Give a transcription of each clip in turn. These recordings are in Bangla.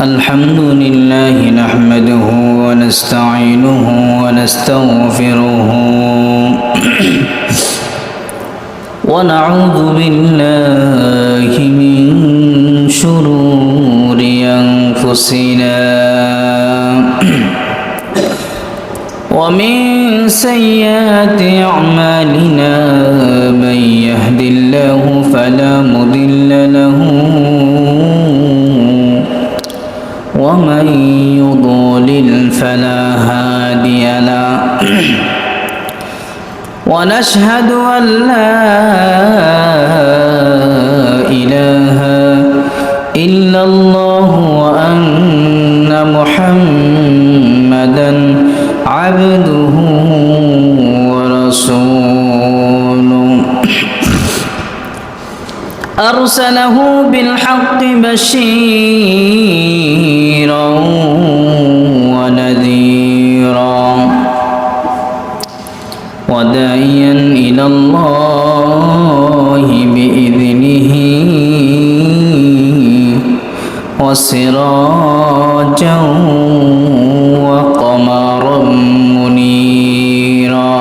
الحمد لله نحمده ونستعينه ونستغفره ونعوذ بالله من شرور أنفسنا ومن سيئات أعمالنا من يهد الله فلا مضل له ومن يضلل فلا هادي له ونشهد أن لا إله إلا الله وأن محمدا عبده ورسوله أرسله بالحق بشيرا ونذيرا وداعيا إلى الله بإذنه وسراجا وقمرا منيرا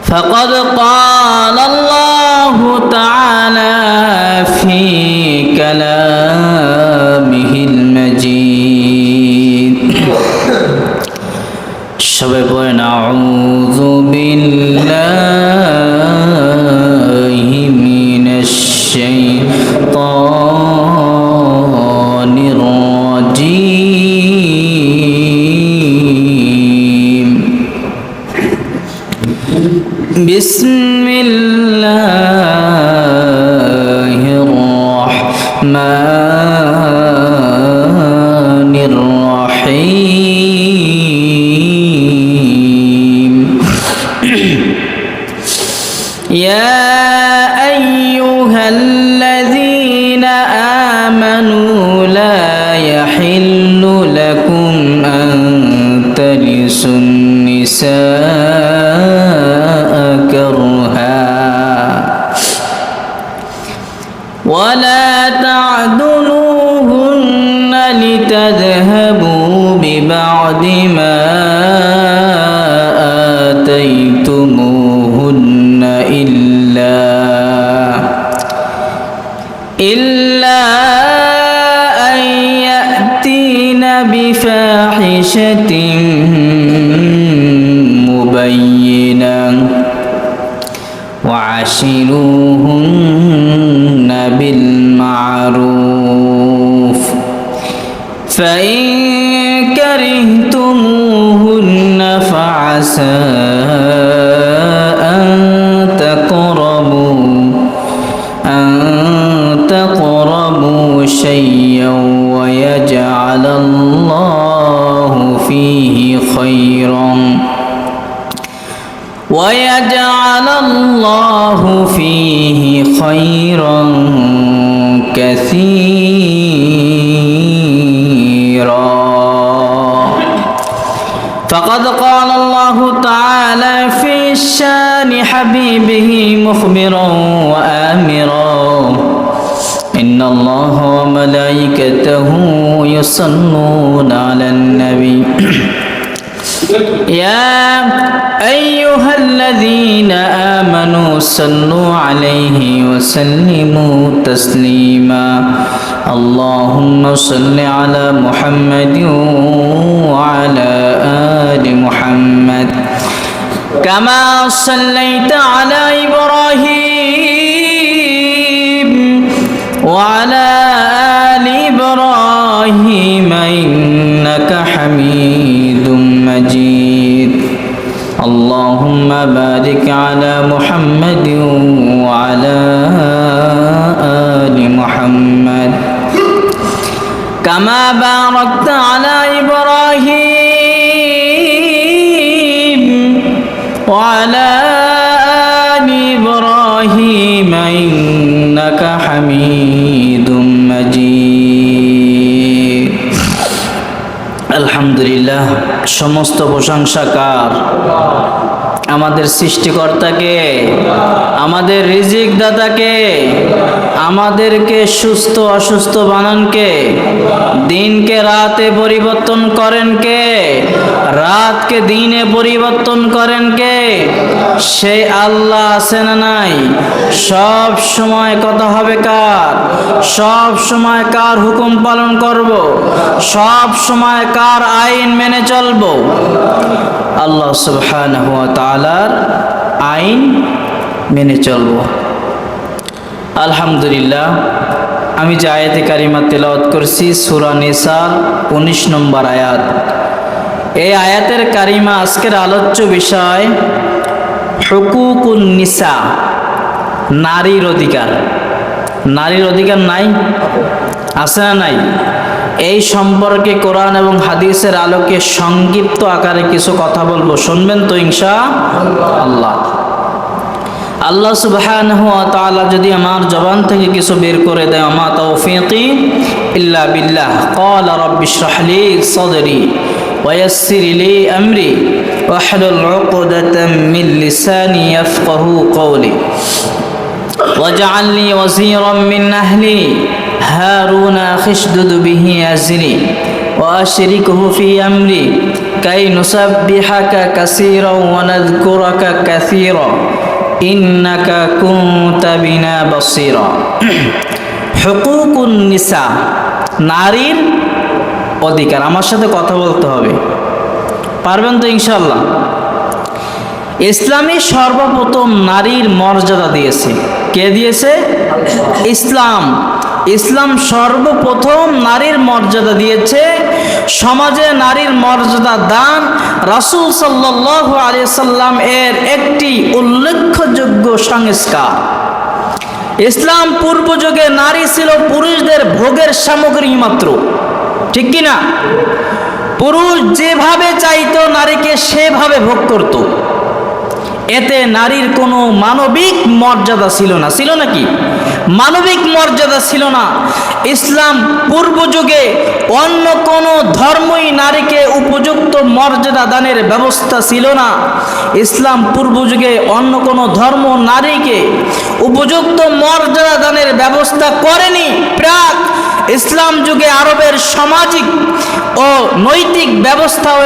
فقد قال الله تعالى في كلامه المجيد شباب نعوذ بالله من الشيطان الرجيم بسم الله الرحمن الرحيم يا أيها الذين آمنوا لا يحل لكم أن ترثوا النساء كرها ولا تعضلوهن لتذهبوا ببعض ما آتيتموهن إلا أن يأتين بفاحشة مبينة وعاشروهن بالمعروف فإن كرهتموهن فعسى أن تقربوا شيئا ويجعل الله فيه خيرا كثيرا فقد قال الله تعالى في شان حبيبه مخبرا وآمرا إن الله وملائكته يصلون على النبي يا أيها الذين آمنوا صلوا عليه وسلموا تسليما اللهم صل على محمد وعلى آل محمد كما صليت على إبراهيم وعلى آل إبراهيم إنك حميد مجيد اللهم بارك على محمد وعلى آل محمد كما باركت على إبراهيم وعلى آل إبراهيم إنك حميد مجيد الحمد لله সমস্ত প্রশংসা কার? আমাদের সৃষ্টিকর্তাকে, আমাদের রিজিক দাতাকে, আমাদেরকে সুস্থ অসুস্থ বানান কে, দিনকে রাতে পরিবর্তন করেন কে, রাতকে দিনে পরিবর্তন করেন কে? সেই আল্লাহ আছে না নাই? সব সময় কথা হবে কার? সব সময় কার হুকুম পালন করব? সব সময় কার আইন মেনে চলব? আল্লাহ সুবহানাহু ওয়া তাআলার আইন মেনে চলব। আলহামদুলিল্লাহ, আমি যে আয়াতে কারিমা তেলাওয়াত করছি সূরা নিসার 19 নম্বর আয়াত। এই আয়াতের কারিমা আজকের আলোচ্য বিষয় হুকুকুন নিসা, নারীর অধিকার। নারীর অধিকার নাই? আছে না নাই? এই সম্পর্কে কোরআন এবং হাদিসের আলোকে সংক্ষিপ্ত আকারে কিছু কথা বলবো, শুনবেন তো ইনশাআল্লাহ। আল্লাহ সুবহানাহু ওয়া তাআলা যদি আমার জবান থেকে কিছু বের করে দেয়, আমা তাওফীকি ইল্লা বিল্লাহ। ক্বালা রাব্বি ইশরাহ লি সাদরি ওয়া ইয়াসসির লি আমরি ওয়াহলুল উকদাতাম মিন লিসানি ইয়াফকাহু কওলি ওয়াজআল লি ওয়াযীরাম মিন আহলি হারুন আখশদুদ বিহি আযরি ওয়া আশরিকহু ফি আমরি কাই নুসাব্বিহাকা কাসীরাও ওয়া নাযকুরাকা কাসীরা ইন্নাকা কুনতা বিনা বাসীরা। হুকুকুন নিসা, নারীর অধিকার। আমার সাথে কথা বলতে হবে, পারবেন তো ইনশাআল্লাহ? ইসলামী সর্বপ্রথম নারীর মর্যাদা দিয়েছে। কে দিয়েছে? ইসলাম। ইসলাম সর্বপ্রথম নারীর মর্যাদা দিয়েছে। সমাজে নারীর মর্যাদা দান রাসূল সাল্লাল্লাহু আলাইহি সাল্লাম এর একটি উল্লেখযোগ্য সংস্কার। ইসলাম পূর্ব যুগে নারী ছিল পুরুষদের ভোগের সামগ্রী মাত্র, ঠিক কি না? পুরুষ যেভাবে চাইতো নারীকে সেভাবে ভোগ করত। এতে নারীর কোনো মানবিক মর্যাদা ছিল না। ছিল নাকি? মানবিক মর্যাদা ছিল না। ইসলাম পূর্ব যুগে অন্য কোনো ধর্মই নারীকে উপযুক্ত মর্যাদা দানের ব্যবস্থা ছিল না। ইসলাম পূর্ব যুগে অন্য কোনো ধর্ম নারীকে উপযুক্ত মর্যাদা দানের ব্যবস্থা করেনি। প্রাক ইসলাম যুগে আরবের সামাজিক ও নৈতিক ব্যবস্থাও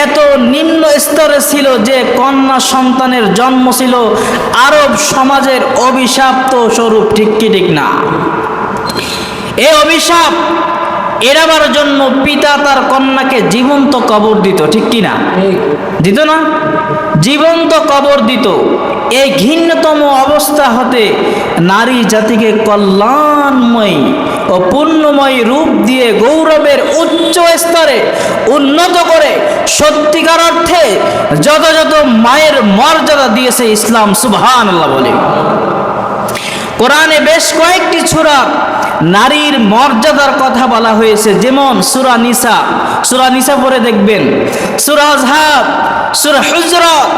এত নিম্ন স্তরে ছিল যে কন্যা সন্তানের জন্ম ছিল আরব সমাজের অভিশাপ্ত স্বরূপ, ঠিক কি ঠিক না? এই অভিশাপ এড়াবার জন্য পিতা তার কন্যাকে জীবন্ত কবর দিত, ঠিক কি না? দিত না? জীবন্ত কবর দিত। এই ঘৃণ্যতম অবস্থা হতে নারী জাতিকে কল্যাণময় ও পুণ্যময় রূপ দিয়ে গৌরবের উচ্চ স্তরে উন্নত করে সত্যিকার অর্থে যথাযথ মায়ের মর্যাদা দিয়েছে ইসলাম। সুবহানাল্লাহ বলে। কোরআনে বেশ কয়েকটি সূরা নারীর মর্যাদার কথা বলা হয়েছে, যেমন সূরা নিসা। সূরা নিসা পড়ে দেখবেন, সূরা আযহাব, সূরা হুজরাত,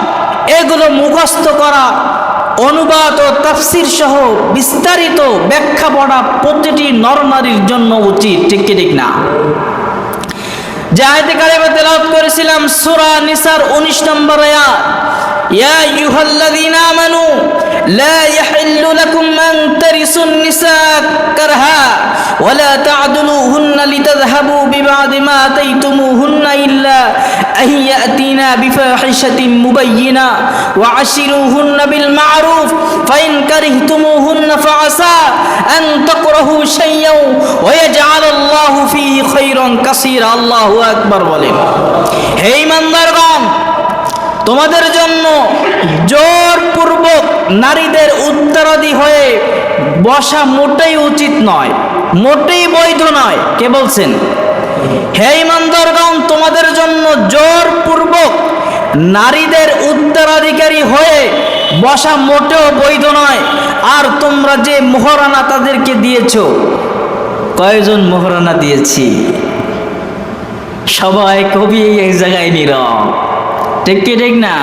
এগুলো মুখস্থ করা, অনুবাদ ও তাফসীর সহ বিস্তারিত ব্যাখ্যা পড়া প্রতিটি নরনারীর জন্য উচিত, ঠিক কি ঠিক না? যে আয়াতে কারিমা তেলাওয়াত করেছিলাম সূরা নিসার 19 নম্বর আয়াত, ইয়া আইয়ুহাল্লাযীনা আমানু লা ইয়াহিল্লু লাকুম আন তারিসুন নিসা কারহা ওয়া লা তা'দুলুহুন্না লিতাযহাবু বিবা'দি মা আতাইতুমুহুন্না ইল্লা আন ইয়াতিনা বিফাহিশাতিন মুবায়্যিনা ওয়া আশিরুহুন্না বিল মা'রুফ ফাইন কারিহতুমুহুন্না ফাআসা আন তাকরাহু শাইয়্যান ওয়া ইয়াজআলাল্লাহু ফীহি খায়রান কাসীরা। আল্লাহু আকবার বলেন। হে ঈমানদারগণ, তোমাদের জন্য জোরপূর্বক নারীদের উত্তরাধী হয়ে বসা মোটেই উচিত নয়, মোটেই বৈধ নয়। কে বলছেন? হে ঈমানদারগণ, তোমাদের জন্য জোরপূর্বক নারীদের উত্তরাধিকারী হয়ে বসা মোটেও বৈধ নয়। আর তোমরা যে মোহরানা তাদেরকে দিয়েছো, কয়জন মোহরানা দিয়েছি? সবাই কবি এক জায়গায় নীরব, ঠিক কি ঠিক না?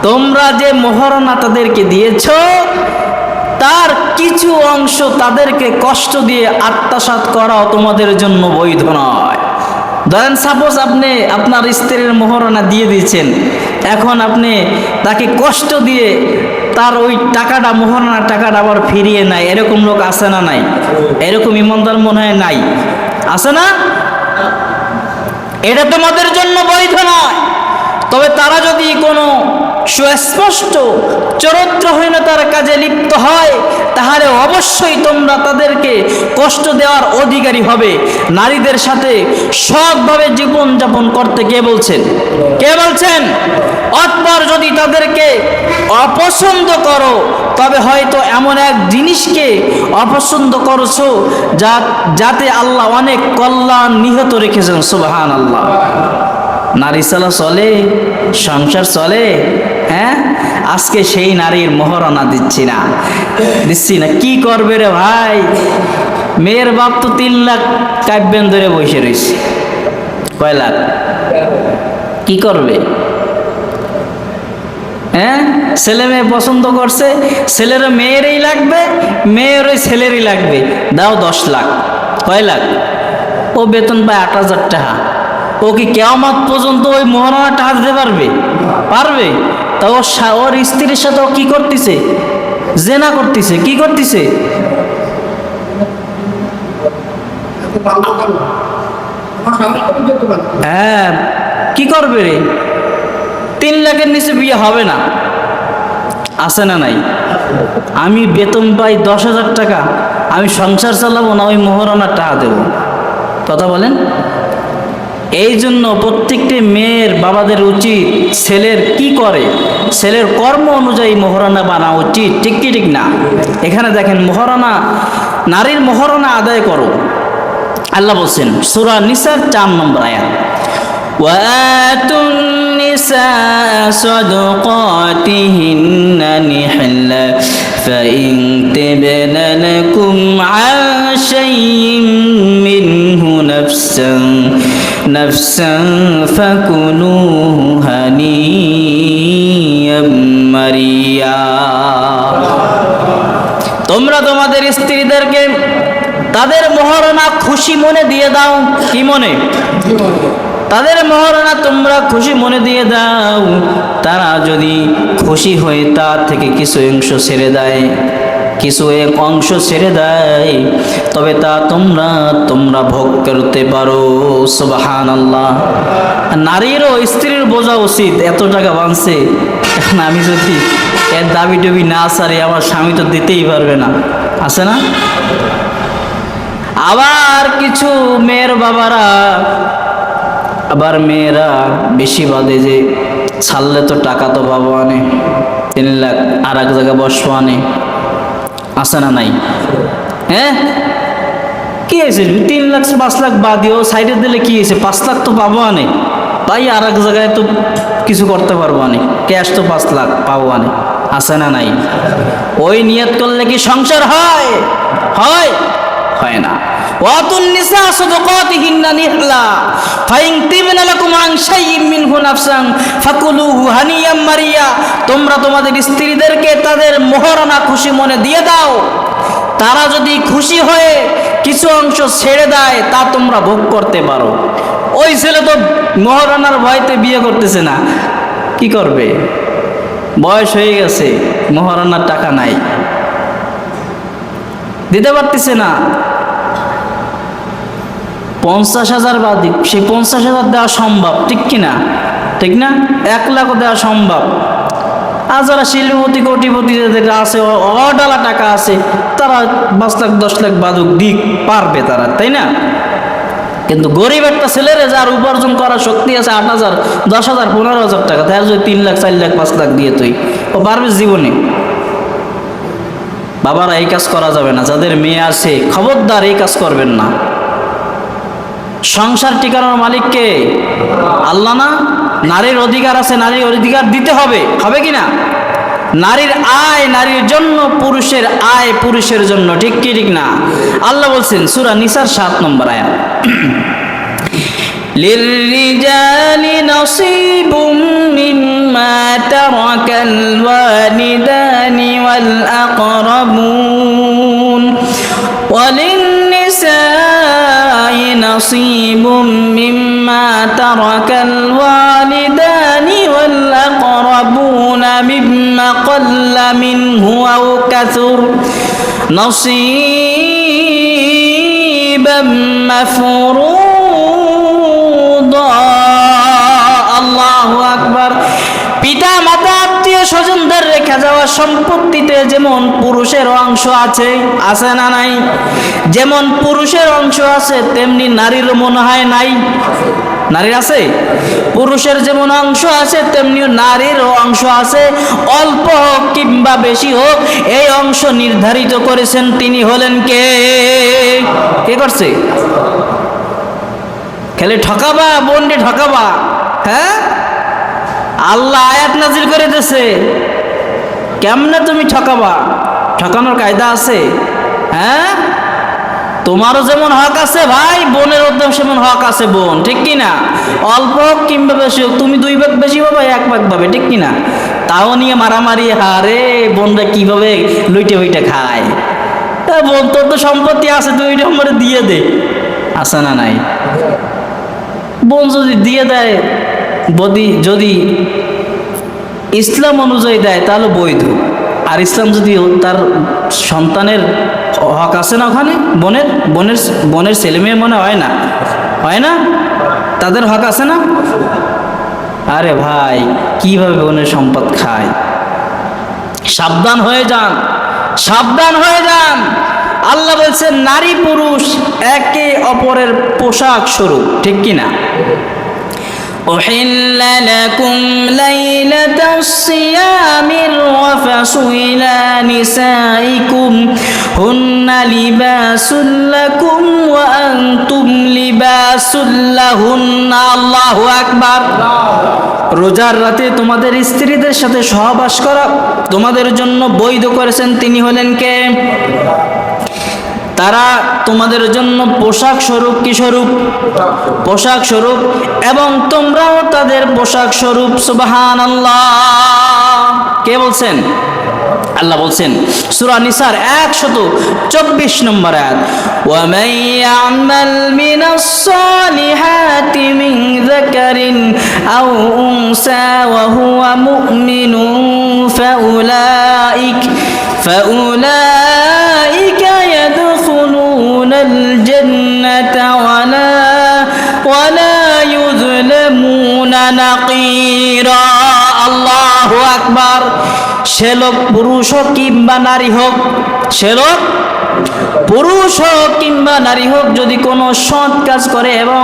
তোমরা যে মোহরানা তাদেরকে দিয়েছ তার কিছু অংশ তাদেরকে কষ্ট দিয়ে আত্মসাৎ করাও তোমাদের জন্য বৈধ নয়। ধরেন সাপোজ আপনি আপনার স্ত্রীর মোহরানা দিয়ে দিয়েছেন, এখন আপনি তাকে কষ্ট দিয়ে তার ওই টাকাটা, মোহরানার টাকাটা আবার ফিরিয়ে নেয়, এরকম লোক আছে না নাই? এরকম ইমানদার মনে হয় নাই, আছে না? এটা তোমাদের জন্য বৈধ নয়। তবে তারা যদি কোনো সুস্পষ্ট চরিত্রহীনতার কাজে লিপ্ত হয়, তাহলে অবশ্যই তোমরা তাদেরকে কষ্ট দেওয়ার অধিকারী হবে। নারীদের সাথে সৎভাবে জীবনযাপন করতে কে বলছেন? কে বলছেন? অতঃপর যদি তাদেরকে অপছন্দ করো, তবে হয়তো এমন এক জিনিসকে অপছন্দ করছো যাতে আল্লাহ অনেক কল্যাণ নিহত রেখেছেন। সুবহানাল্লাহ। নারী ছাড়া চলে? সংসার চলে? হ্যাঁ, আজকে সেই নারীর মোহরানা দিচ্ছি না, কি করবে রে ভাই? মেয়ের বাপ তো 3 লাখ কাব্যেন ধরে বসে রয়েছে। কয় লাখ? কি করবে? হ্যাঁ, ছেলে মেয়ে পছন্দ করছে, ছেলের মেয়েরই লাগবে, মেয়ের ওই ছেলেরই লাগবে, দাও 10 লাখ। কয় লাখ? ও বেতন পায় 8,000 টাকা। ও কি কিয়ামত পর্যন্ত ওই মোহরানা টাকা দিতে পারবে? পারবে? তা ওর স্ত্রীর সাথে ও কি করতেছে? জেনা করতেছে। কি করতেছে? হ্যাঁ, কি করবে রে? 3 লাখের নিচে বিয়ে হবে না, আছে না নাই? আমি বেতন পাই 10,000 টাকা, আমি সংসার চালাবো না ওই মোহরানার টাকা দেবো? কথা বলেন। এই জন্য প্রত্যেকটি মেয়ের বাবাদের উচিত ছেলের কি করে, ছেলের কর্ম অনুযায়ী মোহরানা বানা উচিত। ঠিক কি ঠিক না? এখানে দেখেন, মোহরানা, নারীর মোহরানা আদায় করো। আল্লাহ বলছেন সূরা নিসার 4 নম্বর আয়াত, ওয়াতুন নিসা সাদাকাতিহিন্না নিহলা ফাইন তাবনা লাকুম আন শাইইন মিনহু নাফসান ফাকুলুহু হানিয়াম মারিয়া। তোমরা তোমাদের স্ত্রীদেরকে তাদের মোহরানা খুশি মনে দিয়ে দাও। কি মনে? তাদের মোহরানা তোমরা খুশি মনে দিয়ে দাও। তারা যদি খুশি হয়ে তার থেকে কিছু অংশ ছেড়ে দেয়, কিছু এক অংশ ছেড়ে দেয়, তবে তা তোমরা ভোগ করতে পারো। সুবহানাল্লাহ। নারীরও স্ত্রীর বোঝা উচিত, এত টাকা বাঁচছে, এখন আমি যদি এর দাবি টবি না সারি, আমার স্বামী তো দিতেই পারবে না, আছে না? আবার কিছু মেয়ের বাবারা, আবার মেয়েরা বেশি বাদে যে ছাড়লে তো টাকা তো পাবো আনে, 3 লাখ আর এক জায়গায় বসবো আনে, আছে না নাই? হ্যাঁ, কি হয়েছে? 3 লাখ 5 লাখ বাদ দিও, সাইডে দিলে কি হয়েছে? 5 লাখ তো পাবো আনে ভাই, আর এক জায়গায় তো কিছু করতে পারবো আনে, ক্যাশ তো 5 লাখ পাবো আনে, আছে না নাই? ওই নিয়ত করলে কি সংসার হয়? হয়? হয় না। ওয়াতুন নিসা সাদাকাতিহিন্না নিহলা ফাইন তিবনা লাকুম আন শাইইন মিনহু নাফসান ফাকুলুহু হানিয়াম মারিয়া। তোমরা তোমাদের স্ত্রীদেরকে তাদের মোহরানা খুশি মনে দিয়ে দাও। তারা যদি খুশি হয়ে কিছু অংশ ছেড়ে দেয়, তা তোমরা ভোগ করতে পারো। ওই ছেলে তো মোহরানার ভয়তে বিয়ে করতেছে না, কি করবে? বয়স হয়ে গেছে, মোহরানার টাকা নাই, দিতে পারতেছে না। 50,000 বাদী, সেই 50,000 দেওয়া সম্ভব, ঠিক কিনা? ঠিক না? 1 লাখও দেওয়া সম্ভব। আর যারা শিল্পপতি কোটিপতি যাদের আছে, অডালা টাকা আছে, তারা 5 লাখ 10 লাখ বাদুক দিক পারবে তারা, তাই না? কিন্তু গরিব একটা ছেলেরে যার উপার্জন করার শক্তি আছে 8,000 10,000 15,000 টাকা, তার যদি 3 লাখ 4 লাখ 5 লাখ দিয়ে তুই, ও পারবে জীবনে? বাবারা, এই কাজ করা যাবে না। যাদের মেয়ে আছে, খবরদার এই কাজ করবেন না। সংসার টিকানোর মালিককে আল্লাহ না? নারীর অধিকার আছে, নারীর অধিকার দিতে হবে, হবে কি না? নারীর আয় নারীর জন্য, পুরুষের আয় পুরুষের জন্য, ঠিক কি ঠিক না? আল্লাহ বলছেন সূরা নিসার 7 নম্বর আয়াত, লিররিজালি নসীবুম মিম্মা তারাকাল ওয়ালিদানি ওয়াল আকরাবুন ওয়ালিন নিসাই نصيب مما ترك الوالدان والأقربون مما قل منه أو كثر نصيبا مفروضا الله أكبر পিতা মাতা আত্মীয় স্বজনদের রেখে যাওয়া সম্পত্তিতে যেমন পুরুষের অংশ আছে, আছে না নাই? যেমন পুরুষের অংশ আছে তেমনি নারীর মনে হয় নাই? নারীর আছে? পুরুষের যেমন অংশ আছে তেমনি নারীর অংশ আছে, অল্প হোক কিংবা বেশি হোক এই অংশ নির্ধারিত করেছেন তিনি হলেন কে? কে করছে? খেলে ঠকাবা, বন্ডে ঠকাবা, হ্যাঁ? আল্লাহ আয়াত নাজিল করে দিয়েছে, কেমনে তুমি ঠকাবা? ঠকানোর কায়দা আছে? হ্যাঁ, তোমারও যেমন হক আছে ভাই, বোনের উদ্যম সেমন হক আছে বোন, ঠিক কি না? অল্প হোক কিংবা বেশি হোক, তুমি 2 ভাগ বেশি পাবে, 1 ভাগ পাবে, ঠিক কি না? তাও নিয়ে মারামারি, হারে বোনরা কিভাবে লুইটে হইটে খায়। বোন তোর তো সম্পত্তি আছে, তুই ওইটা আমার দিয়ে দে, আছে না নাই? বোন যদি দিয়ে দেয়, যদি ইসলাম অনুযায়ী দেয় তাহলে বৈধ। আর ইসলাম যদি তার সন্তানের হক আছে না ওখানে, বোনের ছেলে মেয়ে মনে হয় না, হয় না? তাদের হক আছে না? আরে ভাই কিভাবে বোনের সম্পদ খায়? সাবধান হয়ে যান, সাবধান হয়ে যান। আল্লাহ বলছেন নারী পুরুষ একে অপরের পোশাক স্বরূপ, ঠিক কিনা? أحل لكم ليلة الصيام الرفث إلى نسائكم هن لباس لكم وأنتم لباس لهن الله أكبر রোজার রাতে তোমাদের স্ত্রীদের সাথে সহবাস করা তোমাদের জন্য বৈধ করেছেন তিনি হলেন কে? তারা তোমাদের জন্য পোশাক স্বরূপ। কি স্বরূপ? পোশাক স্বরূপ। এবং তোমরাও তাদের পোশাক স্বরূপ। সুবহানাল্লাহ। কে বলছেন? আল্লাহ বলছেন সূরা নিসার 124 নম্বর আয়াত, ওয়া মান ইয়ামাল মিনাস সালিহাতি মিন যাকারিন আও উনসা ওয়া হুয়া মুমিনুন ফাউলাইকা ইয়াদখুলুনাল জান্নাতা ওয়ালা ইউযলামুনা নাকিরা। আল্লাহু আকবার। সে লোক পুরুষ হোক কিংবা নারী হোক, সে লোক পুরুষ হোক কিংবা নারী হোক, যদি কোনো সৎ কাজ করে এবং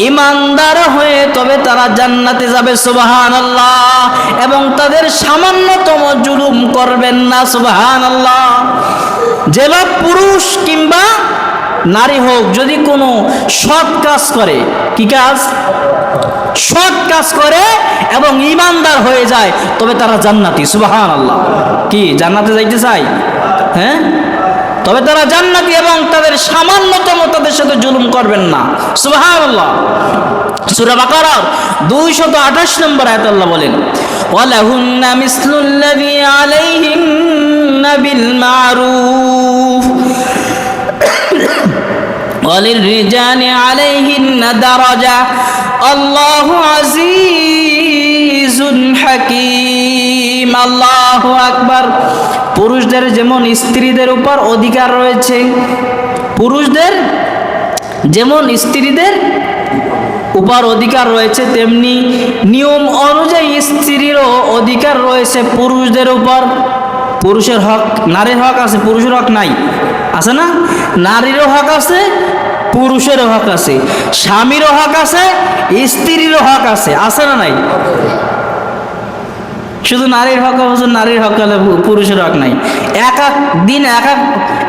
ইমানদার হয়ে তবে তারা জান্নাতে যাবে। সুবহানাল্লাহ। এবং তাদের সামান্যতম জুলুম করবেন না। সুবহানাল্লাহ। যে লোক পুরুষ কিংবা নারী হোক যদি কোনো সৎ কাজ করে, কি কাজ? সৎ কাজ করে এবং ইমানদার হয়ে যায় তবে তারা জান্নাতি। সুবহানাল্লাহ। কি জান্নাতে যাইতে চাই? হ্যাঁ, তবে তারা জান্নাতি এবং তাদের সামান্যতম তাদের সাথে জুলুম করবেন না। সুবহানাল্লাহ। সূরা বাকারার 228 নম্বর আয়াতে আল্লাহ বলেন, ওয়ালাহুন্না মিসলুল্লাযী আলাইহিন্না বিল মা'রুফ ওয়ালিররিজালি আলাইহিন্না দারাজা আল্লাহু আজিজুন হাকীম। আল্লাহু আকবার। পুরুষদের যেমন স্ত্রীদের উপর অধিকার রয়েছে, পুরুষদের যেমন স্ত্রীদের উপর অধিকার রয়েছে, তেমনি নিয়ম অনুযায়ী স্ত্রীরও অধিকার রয়েছে পুরুষদের উপর। পুরুষের হক, নারীর হক আছে, পুরুষের হক নাই, আছে না? নারীরও হক আছে, পুরুষেরও হক আছে, স্বামীরও হক আছে, স্ত্রীরও হক আছে, আছে না নাই? শুধু নারীর হক আছে, নারীর হক হলে পুরুষের হক নাই। এক এক দিন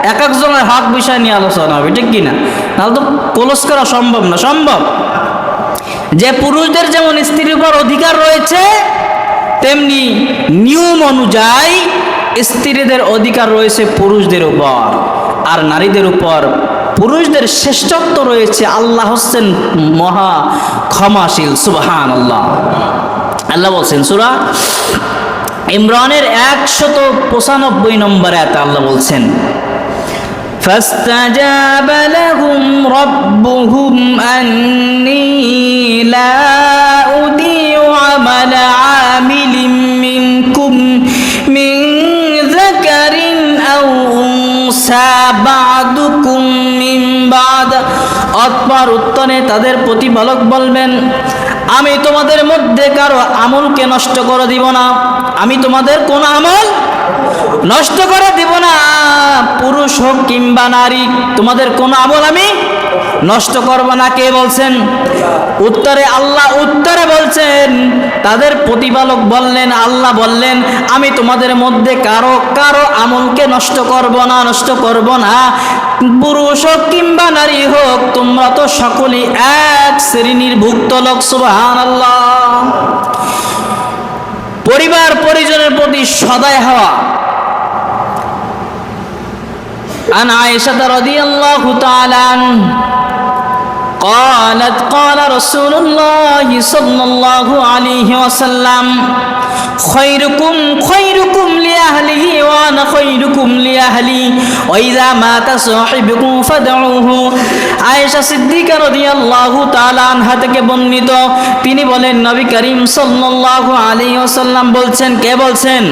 এক একজনের হক বিষয় নিয়ে আলোচনা হবে, ঠিক কিনা? তাহলে তো ক্লোজ করা সম্ভব না। সম্ভব যে পুরুষদের যেমন স্ত্রীর উপর অধিকার রয়েছে তেমনি নিয়ম অনুযায়ী স্ত্রীদের অধিকার রয়েছে পুরুষদের উপর, আর নারীদের উপর পুরুষদের শ্রেষ্ঠত্ব রয়েছে। আল্লাহ হচ্ছেন মহা ক্ষমাশীল। সুবহানাল্লাহ। আল্লাহ বলছেন সূরা ইমরানের 195 নম্বর আয়াতে আল্লাহ বলছেন, فاستجاب لهم ربهم أني لا أضيع عمل عامل منكم من ذكر أو أنثى بعضكم من بعض। অতঃপর উত্তরে তাদের প্রতিপালক বলবেন, আমি তোমাদের মধ্যে কারো আমলকে নষ্ট করে দিব না, আমি তোমাদের কোন আমল নষ্ট করে দিব না, পুরুষ হোক কিংবা নারী, তোমাদের কোন আমল আমি নষ্ট করব না। কে বলছেন? উত্তরে আল্লাহ উত্তরে বলছেন, তাদের প্রতিপালক বললেন, আল্লাহ বললেন, আমি তোমাদের মধ্যে কারো আমলকে নষ্ট করব না, পুরুষ হোক কিংবা নারী হোক, তোমরা তো সকলেই এক শ্রেণীর ভুক্ত লোক। সুবহানাল্লাহ। পরিবার পরিজনের প্রতি সদয় হওয়া। عن عائشة رضي الله تعالى عنها قالت قال رسول الله صلى الله عليه وسلم خيركم لأهله وأنا خيركم لأهلي وإذا مات صاحبكم فادعوه। আয়েশা সিদ্দিকা রাদিয়াল্লাহু তাআলা আনহা থেকে বর্ণিত, তিনি বলেন, নবী করিম সাল্লাল্লাহু আলাইহি ওয়াসাল্লাম বলছেন। কে বলছেন?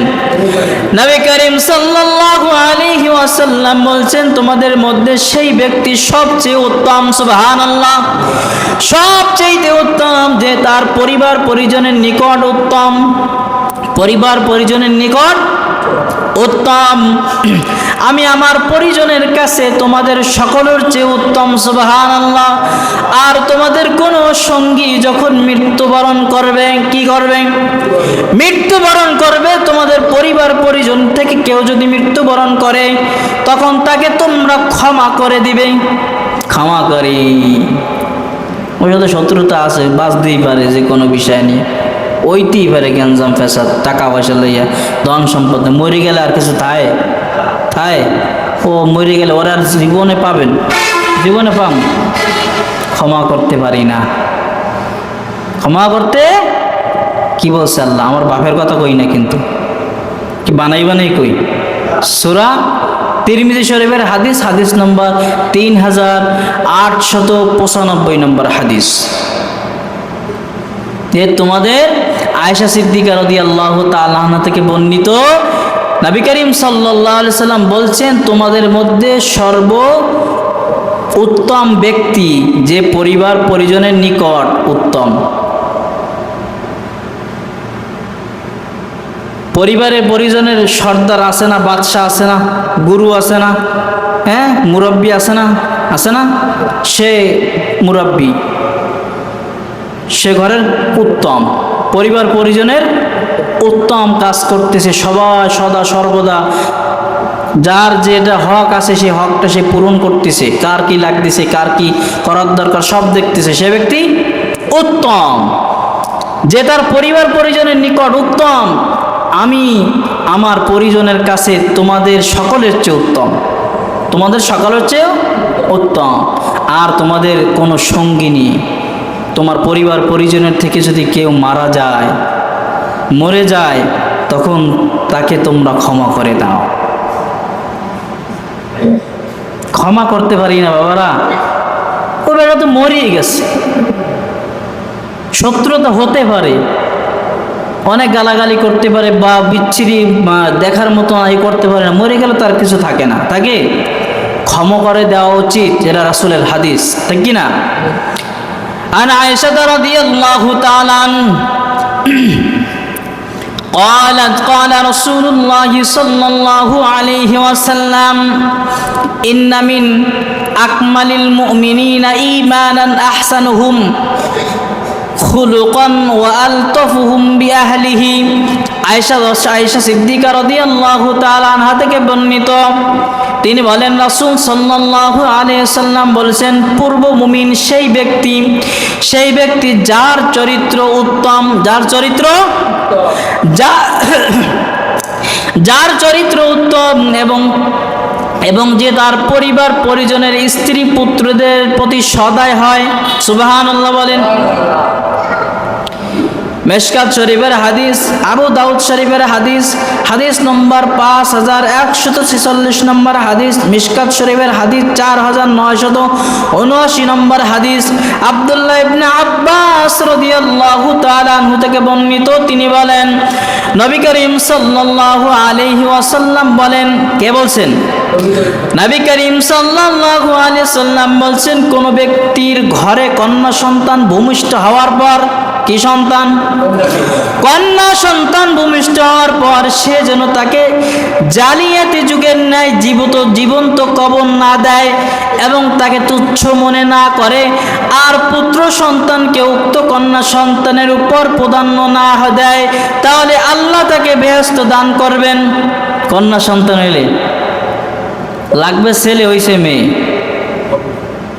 নবী করিম সাল্লাল্লাহু আলাইহি ওয়াসাল্লাম বলছেন, তোমাদের মধ্যে সেই ব্যক্তি সবচেয়ে উত্তম, সুবহানাল্লাহ, সবচেয়ে উত্তম যে তার পরিবার পরিজনের নিকট উত্তম, পরিবার পরিজনের নিকট উত্তম। আমি আমার পরিজনের কাছে তোমাদের সকলের চেয়ে উত্তম, সুবহানাল্লাহ। আর তোমাদের কোনো সঙ্গী যখন মৃত্যুবরণ করবে, কি করবে? মৃত্যুবরণ করবে। তোমাদের পরিবার পরিজন থেকে কেউ যদি মৃত্যুবরণ করে, তখন তাকে তোমরা ক্ষমা করে দিবে। ক্ষমা করি, ওই সাথে শত্রুতা আছে, বাঁচতেই পারে যে কোনো বিষয় নিয়ে, ওইতেই পারে গ্যাঞ্জাম ফ্যাসাদ, টাকা পয়সা লইয়া, ধন সম্পদ। মরে গেলে আর কিছু থায়? ও মরে গেলে ওরা আর জীবনে পাবেন? জীবনে পাম? ক্ষমা করতে পারি না। ক্ষমা করতে কি বলছে আল্লাহ? আমার বাপের কথা কই না, কিন্তু কি বানাই কই। সূরা তিরমিজি শরীফের হাদিস নম্বর 3895 নম্বর হাদিস। তোমাদের আয়েশা সিদ্দিকা রাদিয়াল্লাহু তাআলা আনহা থেকে বর্ণিত, নবী করিম সাল্লাল্লাহু আলাইহি সাল্লাম বলছেন, তোমাদের মধ্যে সর্ব উত্তম ব্যক্তি যে পরিবার পরিজনের নিকট উত্তম। পরিবারের পরিজনের সর্দার আছে না, বাদশাহ আছে না, গুরু আছে না, হ্যাঁ, মুরব্বী আছে না, সে মুরব্বী, সে ঘরের উত্তম, পরিবার পরিজনের উত্তম কাজ করতেছে, সবাই সদা সর্বদা যার যেটা হক আছে সেই হকটা সে পূরণ করতেছে, কার কি লাগতেছে, কার কি করার দরকার সব দেখতেছে, সে ব্যক্তি উত্তম। যে তার পরিবার পরিজনের নিকট উত্তম, আমি আমার পরিজনের কাছে তোমাদের সকলের চেয়ে উত্তম, তোমাদের সকলের চেয়ে উত্তম। আর তোমাদের কোনো সঙ্গিনী, তোমার পরিবার পরিজনের থেকে যদি কেউ মারা যায়, মরে যায়, তখন তাকে তোমরা ক্ষমা করে দাও। ক্ষমা করতে পারি না বাবারা, ও বেটা তো মরেই গেছে। শত্রুতা হতে পারে, অনেক গালাগালি করতে পারে, বা বিচ্ছিরি দেখার মতো এই করতে পারে না, মরে গেলে তার কিছু থাকে না, তাকে ক্ষমা করে দেওয়া উচিত, এরা রাসূলের হাদিস, ঠিক কি না? عن عائشة رضي الله تعالى عنها قالت قال رسول الله صلى الله عليه وسلم إن من أكمل المؤمنين إيمانا أحسنهم خلقا وألطفهم بأهله। আয়েশা সিদ্দিকা রাদিয়াল্লাহু তাআলা আনহা থেকে বর্ণিত, তিনি বলেন, রাসূল সাল্লাল্লাহু আলাইহি ওয়াসাল্লাম বলেছেন, পূর্ব মুমিন সেই ব্যক্তি যার চরিত্র উত্তম, যার চরিত্র উত্তম এবং যে তার পরিবার পরিজনের স্ত্রী পুত্রদের প্রতি সদয় হয়। সুবহানাল্লাহ বলেন। মেশকাত শরীফের হাদিস, আবু দাউদ শরীফের হাদিস, হাদিস নম্বর 5146 নম্বর হাদিস, মিশকাত শরীফের হাদিস 4979 নম্বর হাদিস। আব্দুল্লাহ ইবনে আব্বাস রাদিয়াল্লাহু তাআলা আনহু থেকে বর্ণিত, তিনি বলেন নবী করিম সাল্লাল্লাহু আলাইহি ওয়াসাল্লাম বলেন, কে বলছেন? নবী করিম সাল্লাল্লাহু আলাইহি ওয়াসাল্লাম বলছেন, কোন ব্যক্তির ঘরে কন্যা সন্তান ভূমিষ্ঠ হওয়ার পর, কি সন্তান? কন্যা সন্তান ভূমিষ্ঠ হওয়ার পর সে যেন তাকে জালিয়াতি যুগের ন্যায় জীবন্ত কবর না দেয় এবং তাকে তুচ্ছ মনে না করে, আর পুত্র সন্তানকে উক্ত কন্যা সন্তানের উপর প্রাধান্য না দেয়, তাহলে আল্লাহ তাকে বেহেশত দান করবেন। কন্যা সন্তান হইলে লাগবে ছেলে হইছে মেয়ে,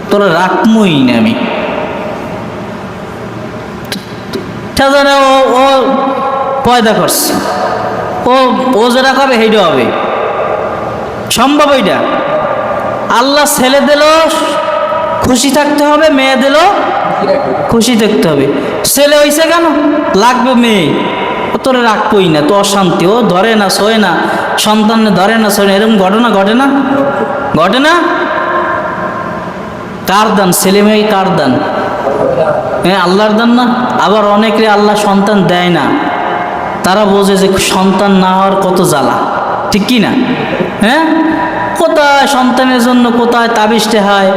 তোরা রাখমই না আমি ও পয়দা করছে, ও যেটা কবে সেইটা হবে, সম্ভব ওইটা? আল্লাহ ছেলে দিল খুশি থাকতে হবে, মেয়ে দিল খুশি থাকতে হবে। ছেলে হইছে কেন, লাগবে মেয়ে, ও তোরে রাখবই না, তো অশান্তি, ও ধরে না শোয় না, সন্তানে ধরে না শোয় না, এরকম ঘটনা ঘটে না? ঘটে না? কার দান? ছেলে মেয়ে কার দান? হ্যাঁ, আল্লাহর দান না? আবার অনেকে আল্লাহ সন্তান দেয় না, তারা বোঝে যে সন্তান না হওয়ার কত জ্বালা, ঠিক কি না? হ্যাঁ, কোথায় সন্তানের জন্য কোথায় তাবিজতে হয়,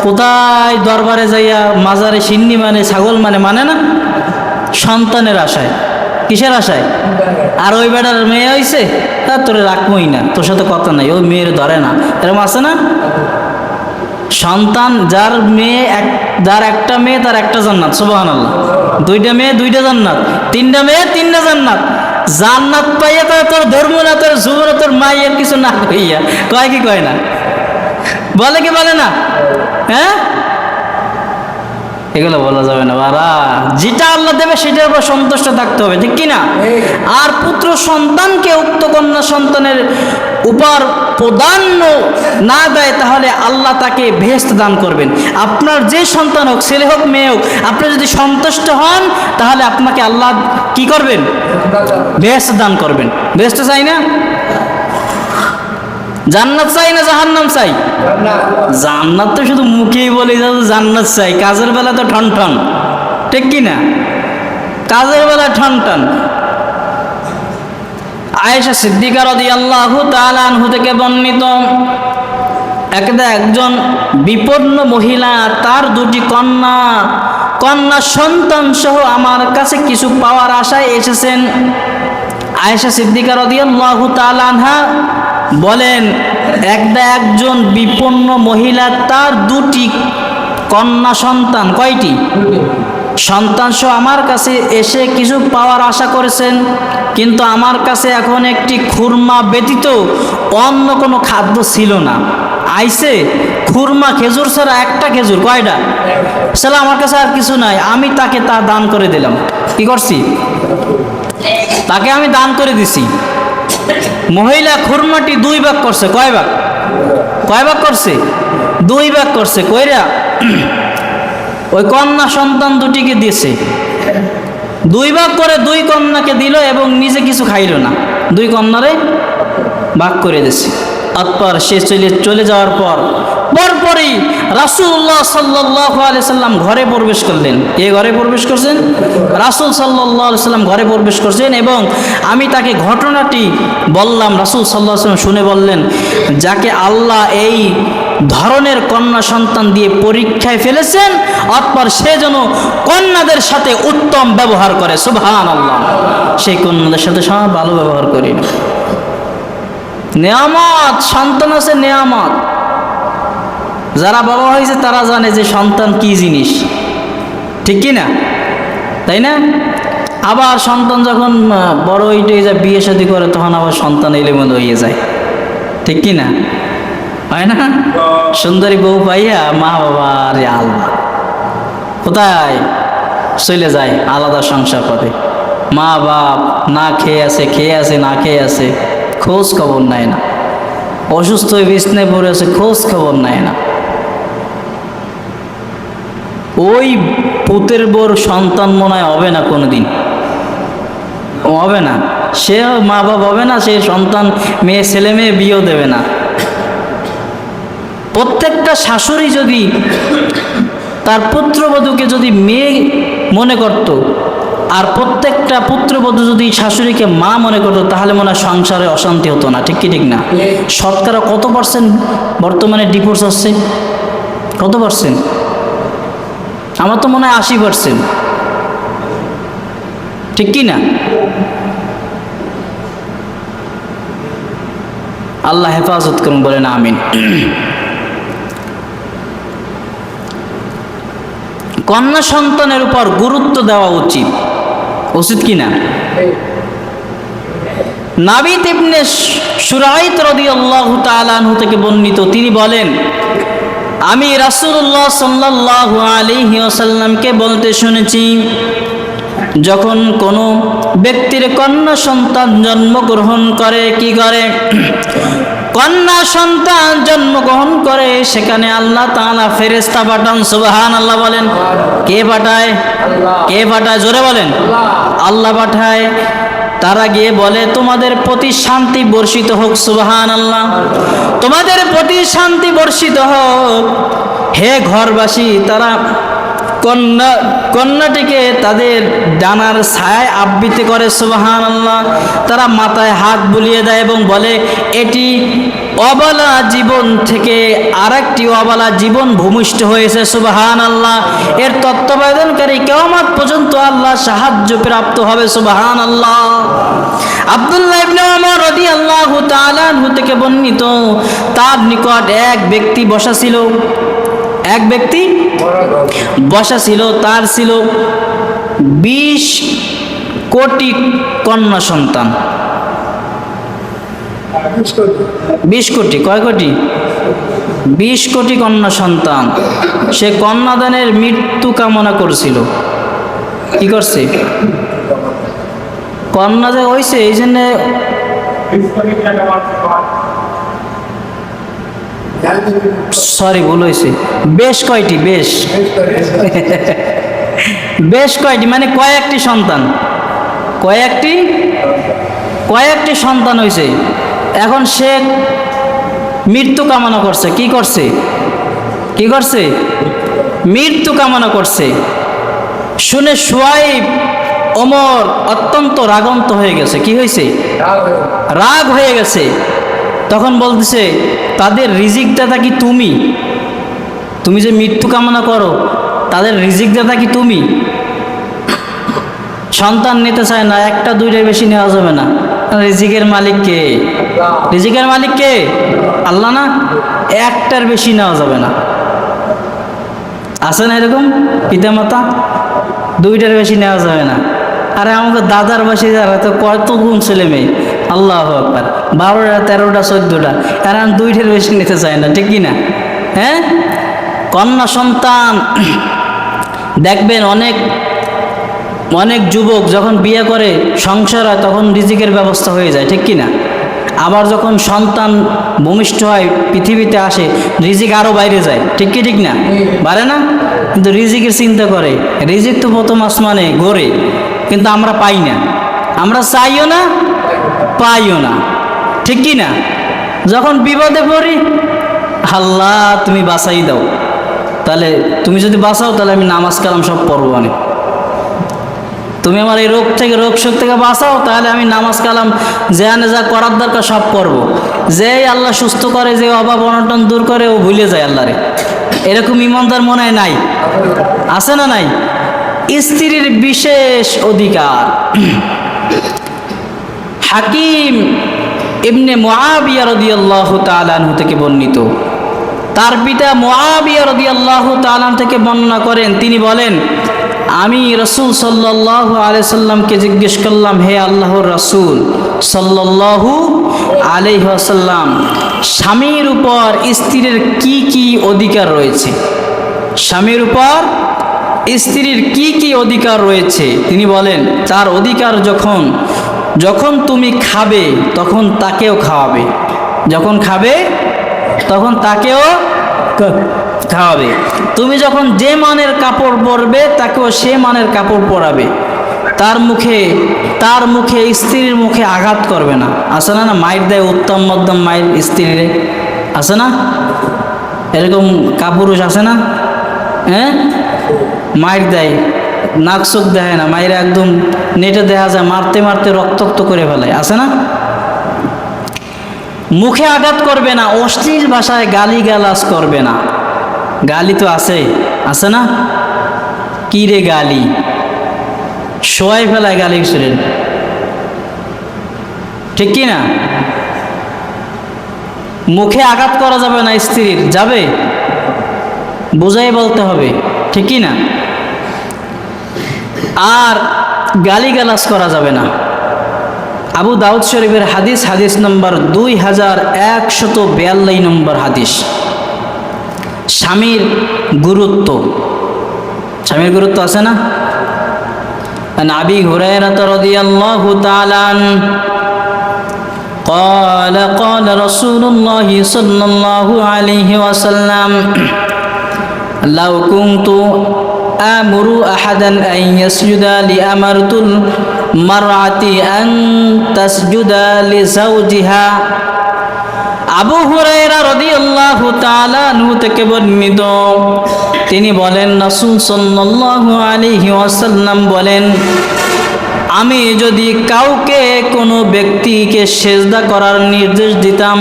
কোথায় দরবারে যাইয়া মাজারে সিন্নি মানে, ছাগল মানে না, সন্তানের আশায়। কিসের আশায়? আর ওই বেটার মেয়ে হয়েছে, তা তোরে রাখবই না, তোর সাথে কথা নাই, ওই মেয়ের ধরে না, এরকম আছে না? সন্তান যার মেয়ে যার একটা মেয়ে তার একটা জান্নাত, সুবহানাল্লাহ। দুইটা মেয়ে দুইটা জান্নাত, তিনটা মেয়ে তিনটা জান্নাত। জান্নাত পাইয়া তার তোর ধর্ম না, তোর যুবর, তোর মাইয়ের কিছু না কইয়া, কয় কি কয় না? বলে কি বলে না? হ্যাঁ, এগুলো বলা যাবে না বারা, যেটা আল্লাহ দেবে সেটার উপর সন্তুষ্ট থাকতে হবে, ঠিক কিনা? আর পুত্র সন্তানকে উক্ত কন্যা সন্তানের উপর প্রাধান্য না দেয়, তাহলে আল্লাহ তাকে বেহেশত দান করবেন। আপনার যে সন্তান হোক, ছেলে হোক মেয়ে হোক, আপনি যদি সন্তুষ্ট হন তাহলে আপনাকে আল্লাহ কি করবেন? বেহেশত দান করবেন। বেহেশত চাই না? জান্নাত চাই না জাহান্নাম চাই? জান্নাত তো শুধু মুখেই বলে জান্নাত চাই, কাজের বেলা তো ঠন ঠন, ঠিক কি না? কাজের বেলা ঠন ঠন। আয়েশা সিদ্দিকা রাদিয়াল্লাহু তাআলা আনহা থেকে বর্ণিত, একজন বিপন্ন মহিলা তার দুটি কন্যা সন্তান সহ আমার কাছে কিছু পাওয়ার আশায় এসেছেন। আয়েশা সিদ্দিকা রাদিয়াল্লাহু তাআলা আনহা বলেন, একজন বিপন্ন মহিলা তার দুটি কন্যা সন্তান, কয়টি সন্তান সহ আমার কাছে এসে কিছু পাওয়ার আশা করেছেন, কিন্তু আমার কাছে এখন একটি খুরমা ব্যতীত অন্য কোনো খাদ্য ছিল না। আইছে খুরমা, খেজুর ছাড়া একটা খেজুর, কয়টা? সালা আমার কাছে আর কিছু নাই, আমি তাকে তা দান করে দিলাম। কি করছি? তাকে আমি দান করে দিছি। মহিলা খুরমাটি 2 ভাগ করছে। কয় ভাগ? কয় ভাগ করছে? 2 ভাগ করছে। কইরা ওই কন্যা সন্তান দুটিকে দিয়েছে। 2 ভাগ করে 2 কন্যাকে দিল এবং নিজে কিছু খাইল না, 2 কন্যারে ভাগ করে দিয়েছে। অতঃপর সে চলে যাওয়ার পরপরই রাসূলুল্লাহ সাল্লাল্লাহু আলাইহি সাল্লাম ঘরে প্রবেশ করলেন। কে ঘরে প্রবেশ করছেন? রাসূল সাল্লাল্লাহু আলাইহি সাল্লাম ঘরে প্রবেশ করছেন এবং আমি তাকে ঘটনাটি বললাম। রাসূল সাল্লাল্লাহু আলাইহি সাল্লাম শুনে বললেন, যাকে আল্লাহ এই ধরনের কন্যা সন্তান দিয়ে পরীক্ষায় ফেলেছেন, অতঃপর সে যেন কন্যাদের সাথে উত্তম ব্যবহার করে। সুবহানাল্লাহ। সেই কন্যাদের সাথে সব ভালো ব্যবহার করি। নেয়ামত, সন্তান আছে নেয়ামত। যারা বাবা হয়েছে তারা জানে যে সন্তান কি জিনিস, ঠিক কি না? তাই না? আবার সন্তান যখন বড় হয়ে যায়, বিয়ে শাদী করে, তখন আবার সন্তান এলোমেলো হয়ে যায়, ঠিক কি না? হয় না? সুন্দরী বউ পাইয়া মা বাবা রে আল্লাহ কোথায় চলে যায়, আলাদা সংসার করে। মা বাপ না খেয়ে আছে না খেয়ে আছে, খোঁজ খবর নেয় না। অসুস্থ হয়ে বিছনায় পড়ে আছে, খোঁজ খবর নেয় না। ওই পুতের বোর সন্তান মনে হয় হবে না কোনোদিন, হবে না, সে মা বাবা হবে না, সে সন্তান মেয়ে ছেলে মেয়ে বিয়েও দেবে না। প্রত্যেকটা শাশুড়ি যদি তার পুত্রবধূকে যদি মেয়ে মনে করত, আর প্রত্যেকটা পুত্রবধূ যদি শাশুড়িকে মা মনে করতো, তাহলে মনে হয় সংসারে অশান্তি হতো না। ঠিক কি ঠিক না? শতকরা কত পার্সেন্ট বর্তমানে ডিভোর্স হচ্ছে? কত পার্সেন্ট? আমার তো মনে হয় 80%। ঠিক কি না? আল্লাহ হেফাজত করুন, বলেন আমিন। কন্যা সন্তানের উপর গুরুত্ব দেওয়া উচিত, উচিত কি না? নাবিত ইবনে শুরাইত রাদিয়াল্লাহু তাআলা আনহু থেকে বর্ণিত, তিনি বলেন, আমি রাসূলুল্লাহ সাল্লাল্লাহু আলাইহি ওয়াসাল্লামকে বলতে শুনেছি, যখন কোনো ব্যক্তির কন্যা সন্তান জন্মগ্রহণ করে, কি করে? কন্যা সন্তান জন্মগ্রহণ করে, সেখানে আল্লাহ তাআলা ফেরেশতা পাঠান। সুবহানাল্লাহ বলেন। কে পাঠায়? কে পাঠায়? জোরে বলেন। আল্লাহ পাঠায়। তারা গিয়ে বলে, তোমাদের প্রতি শান্তি বর্ষিত হোক। সুবহানাল্লাহ। তোমাদের প্রতি শান্তি বর্ষিত হোক হে ঘরবাসী। তারা কন্যাটিকে তাদের ডানার ছায়ায় আবৃত করে। সুবহানাল্লাহ। তারা মাথায় হাত বুলিয়ে দেয় এবং বলে, এটি অবলা জীবন থেকে আরেকটি অবলা জীবন ভূমিষ্ঠ হয়েছে। সুবহানাল্লাহ। এর তত্ত্বাবধানকারী কিয়ামত পর্যন্ত আল্লাহ সাহায্য প্রাপ্ত হবে। সুবহানাল্লাহ। আব্দুল্লাহ ইবনে ওমর রাদিয়াল্লাহু তাআলা আনহু থেকে বর্ণিত, তার নিকট এক ব্যক্তি বসা ছিল। এক ব্যক্তি বসা ছিল, তার ছিল 20 কোটি কন্যা সন্তান। 20 কোটি, কয় কোটি? 20 কোটি কন্যা সন্তান। সে কন্যাদানের মৃত্যু কামনা করছিল। কি করছে? কন্যা যে হয়েছে, এই জন্য সরি ভুল হয়েছে, বেশ কয়টি, বেশ কয়টি মানে কয়েকটি সন্তান, কয়েকটি সন্তান হয়েছে। এখন সে মৃত্যু কামনা করছে। কি করছে? কি করছে? মৃত্যু কামনা করছে। শুনে সুয়াইব ওমর অত্যন্ত রাগান্ত হয়ে গেছে। কি হয়েছে? রাগ হয়ে গেছে। তখন বলতেছে, তাদের রিজিক দাতা কি তুমি? তুমি যে মৃত্যু কামনা করো, তাদের রিজিক দাতা কি তুমি? সন্তান নিতে চায় না, একটা দুইটার বেশি নেওয়া যাবে না। রিজিকের মালিক কে? রিজিকের মালিক কে? আল্লাহ না? একটার বেশি নেওয়া যাবে না। আছে না এরকম পিতামাতা? দুইটার বেশি নেওয়া যাবে না। আরে আমাকে দাদার বয়সী যারা, তো কত গুণ ছেলে মেয়ে, আল্লাহু আকবার, 12টা 13টা 14টা, আর আমি দুইটার বেশি নিতে চাই না। ঠিক কি না? হ্যাঁ, কন্যা সন্তান দেখবেন অনেক অনেক যুবক যখন বিয়ে করে, সংসার হয়, তখন রিজিকের ব্যবস্থা হয়ে যায়। ঠিক কি না? আবার যখন সন্তান ভূমিষ্ঠ হয়, পৃথিবীতে আসে, রিজিক আরও বাইরে যায়। ঠিক কি ঠিক না? বাড়ে না? কিন্তু রিজিকের চিন্তা করে, রিজিক তো প্রথম আসমানে ঘোরে, কিন্তু আমরা পাই না। আমরা চাইও না, পাইও না। ঠিক কি না? যখন বিপদে পড়ি, আল্লাহ তুমি বাঁচাই দাও, তাহলে তুমি যদি বাঁচাও, তাহলে আমি নামাজ কালাম সব পড়বো। অনেক তুমি আমার এই রোগ থেকে, রোগ শোক থেকে বাঁচাও, তাহলে আমি নামাজ কালাম যেখানে যা করার দরকার সব করবো। যেই আল্লাহ সুস্থ করে, যে অভাব অনটন দূর করে, ও ভুলে যায় আল্লাহরে। এরকম ইমানদার মনে হয় নাই? আছে না নাই? স্ত্রীর বিশেষ অধিকার। হাকিম ইবনে মুআবিয়া রাদিয়াল্লাহু তাআলা আনহু থেকে বর্ণিত, তার পিতা মুআবিয়া রাদিয়াল্লাহু তাআলা থেকে বর্ণনা করেন, তিনি বলেন, আমি রাসূল সাল্লাল্লাহু আলাইহি সাল্লামকে জিজ্ঞেস করলাম, হে আল্লাহর রাসূল সাল্লাল্লাহু আলাইহি ওয়াসাল্লাম, স্বামীর উপর স্ত্রীর কি কি অধিকার রয়েছে? স্বামীর উপর স্ত্রীর কি কি অধিকার রয়েছে? তিনি বলেন, তার অধিকার যখন তুমি খাবে, তখন তাকেও খাওয়াবে। যখন খাবে, তখন তাকেও খাওয়াবে। তুমি যখন যে মানের কাপড় পরবে, তাকেও সে মানের কাপড় পরাবে। তার মুখে তার মুখে স্ত্রীর মুখে আঘাত করবে না। আছে না, না মায়ের দেয় উত্তম মধ্যম মায়ের স্ত্রীরে, আছে না এরকম কাপুরুষ, আছে না? হ্যাঁ, মায়ের দেয়, নাক চোখ দেয় না, মায়ের একদম নেটে দেখা যায় মারতে মারতে রক্তাক্ত করে ফেলায়, আছে না? মুখে আঘাত করবে না, অশ্লীল ভাষায় গালি গালাজ করবে না। গালি তো আছে, আছে না? কি রে গালি, শোয়াই ফেলায় গালি শুনেন, ঠিক কি না? মুখে আঘাত করা যাবে না স্ত্রীর, যাবে? বুঝাই বলতে হবে, ঠিক কি না? আর গালিগালাজ করা যাবে না। আবু দাউদ শরীফের হাদিস, হাদিস নম্বর 2142 নম্বর হাদিস। স্বামীর গুরুত্ব, স্বামীর গুরুত্ব আছে না? আবি হুরায়রা রাদিয়াল্লাহু তাআলা قال قال رسول الله صلى الله عليه وسلم لو كنت آمر أحدا أن يسجد لأمرت المرأة أن تسجد لزوجها। আবু হুরায়রা রাদিয়াল্লাহু তাআলা আনহু থেকে বর্ণিত, তিনি বলেন রাসূল সাল্লাল্লাহু আলাইহি ওয়াসাল্লাম বলেন, আমি যদি কাউকে কোনো ব্যক্তিকে সেজদা করার নির্দেশ দিতাম,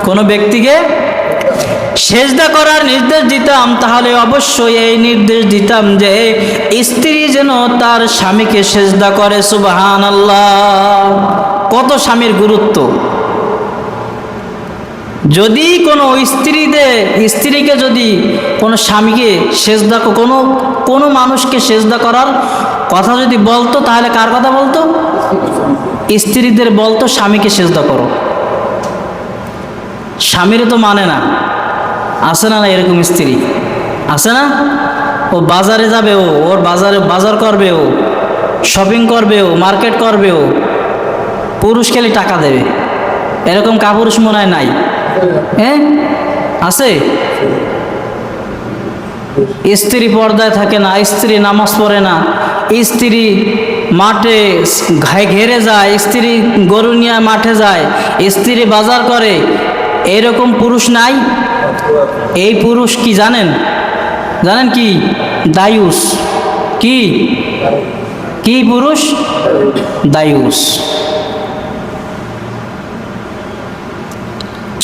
কোনো ব্যক্তিকে সেজদা করার নির্দেশ দিতাম, তাহলে অবশ্যই এই নির্দেশ দিতাম যে স্ত্রী যেন তার স্বামীকে সেজদা করে। সুবহানাল্লাহ, কত স্বামীর গুরুত্ব! যদি কোনো স্ত্রীকে যদি কোনো স্বামীকে সেজদা, কোনো মানুষকে সেজদা করার কথা যদি বলতো, তাহলে কার কথা বলতো? স্ত্রীদের বলতো স্বামীকে সেজদা করো। স্বামীরে তো মানে না, আছে না? এরকম স্ত্রী আছে না? ও বাজারে যাবে, ওর বাজার করবে, ও শপিং করবে, ও মার্কেট করবে, ও পুরুষ খেলে টাকা দেবে, এরকম কাপুরুষ মনে হয় নাই? হ্যাঁ, আছে। স্ত্রী পর্দায় থাকে না, স্ত্রী নামাজ পড়ে না, স্ত্রী মাঠে ঘেরে যায়, স্ত্রী গরু নিয়ে মাঠে যায়, স্ত্রী বাজার করে, এরকম পুরুষ নাই? এই পুরুষ কি জানেন? জানেন কি? দায়ুস। কি কি পুরুষ? দায়ুস।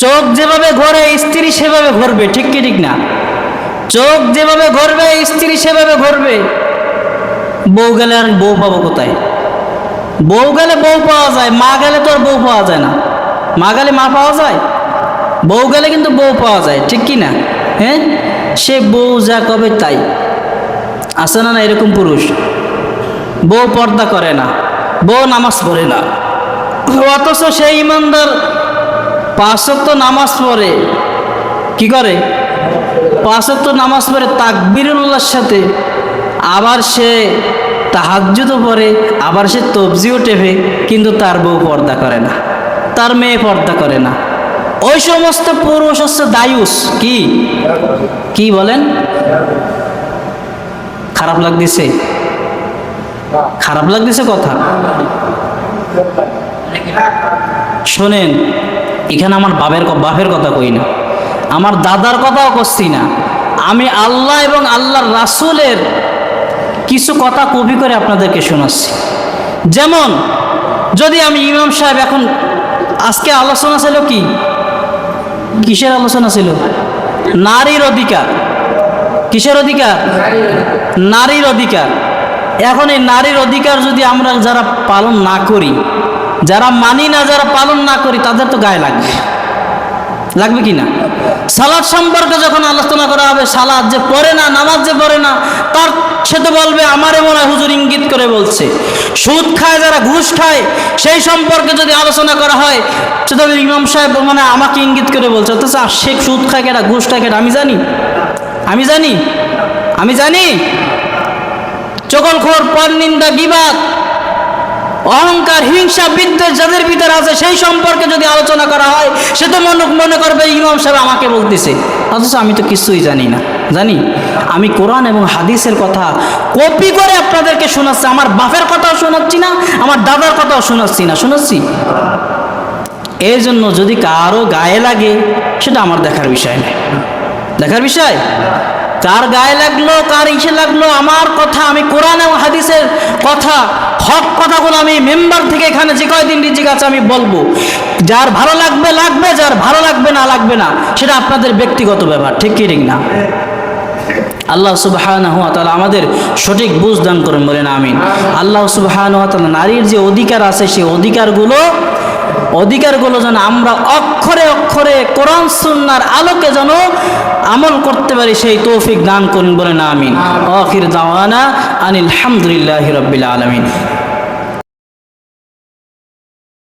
চোখ যেভাবে ঘোরে স্ত্রী সেভাবে ঘুরবে, ঠিক কি ঠিক না? চোখ যেভাবে ঘুরবে স্ত্রী সেভাবে ঘুরবে। বউ গেলে আর বউ পাবো কোথায়? বউ গেলে বউ পাওয়া যায়, মা গেলে তো আর বউ পাওয়া যায় না। মা গেলে মা পাওয়া যায়, বউ গেলে কিন্তু বউ পাওয়া যায়, ঠিক কি না? হ্যাঁ, সে বউ যা কবে তাই, আছে না? না এরকম পুরুষ, বউ পর্দা করে না, বউ নামাজ পড়ে না, অথচ সেই ইমানদার 5 ওয়াক্ত নামাজ পড়ে। কি করে? 5 ওয়াক্ত নামাজ পড়ে তাকবীরুল্লাহর সাথে, আবার সে তাহাজ্জুদও পড়ে, আবার সে তবজিও টেপে, কিন্তু তার বউ পর্দা করে না, তার মেয়ে পর্দা করে না। ওই সমস্ত পুরুষ হচ্ছে দায়ুস। কি কি বলেন? খারাপ লাগতেছে? খারাপ লাগতেছে কথা? শোনেন, এখানে আমার বাপের কথা কই না, আমার দাদার কথাও করছি না, আমি আল্লাহ এবং আল্লাহর রাসূলের কিছু কথা কপি করে আপনাদেরকে শোনাচ্ছি। যেমন যদি আমি ইমাম সাহেব, এখন আজকে আলোচনা ছিল কি, কিসের আলোচনা ছিল? নারীর অধিকার। কিসের অধিকার? নারীর অধিকার। এখন এই নারীর অধিকার যদি আমরা যারা পালন না করি, যারা মানি না, যারা পালন না করি, তাদের তো গায়ে লাগবে কি না? সালাত সম্পর্কে যখন আলোচনা করা হবে, সালাত যে পড়ে না, নামাজ যে পড়ে না, তার সে তো বলবে আমারে মনে হয় হুজুর ইঙ্গিত করে বলছে। সুদ খায়, যারা ঘুষ খায়, সেই সম্পর্কে যদি আলোচনা করা হয়, সেটা ইমাম সাহেব মানে আমাকে ইঙ্গিত করে বলছে, অথচ সে সুদ খায় কেটা, ঘুষ খায় কেটা আমি জানি? আমি জানি? আমি জানি? চগলখোর, পরনিন্দা, গীবাত, অহংকার, হিংসা, বিদ্বেষ যাদের ভিতরে আছে সেই সম্পর্কে যদি আলোচনা করা হয়, সে তো মনে করবে ইমাম সাহেব আমাকে বলতেছে, অথচ আমি তো কিছুই জানি না। জানি আমি কোরআন এবং হাদিসের কথা কপি করে আপনাদেরকে শোনাচ্ছি। আমার বাপের কথাও শোনাচ্ছি না, আমার দাদার কথাও শোনাচ্ছি না, শোনাচ্ছি। এই জন্য যদি কারো গায়ে লাগে সেটা আমার দেখার বিষয় নেই, দেখার বিষয় কার গায়ে লাগলো, কার ইসে লাগলো, আমার কথা, আমি কোরআন এবং হাদিসের কথা, হক কথাগুলো আমি মেম্বার থেকে এখানে যে কয়দিন রিজিক আছে আমি বলবো। যার ভালো লাগবে লাগবে, যার ভালো লাগবে না লাগবে না, সেটা আপনাদের ব্যক্তিগত ব্যাপার, ঠিক কি ঠিক না? আল্লাহ সুবহানাহু ওয়া তাআলা আমাদের সঠিক বুঝ দান করেন, বলেন আমিন। আল্লাহ সুবহানাহু ওয়া তাআলা নারীর যে অধিকার আছে সেই অধিকারগুলো যেন আমরা অক্ষরে অক্ষরে কোরআন সুন্নাহর আলোকে যেন আমল করতে পারি, সেই তৌফিক দান করুন, বলেন আমিন। আখির দাওয়ানা আনিল হামদুলিল্লাহি রাব্বিল আলামিন।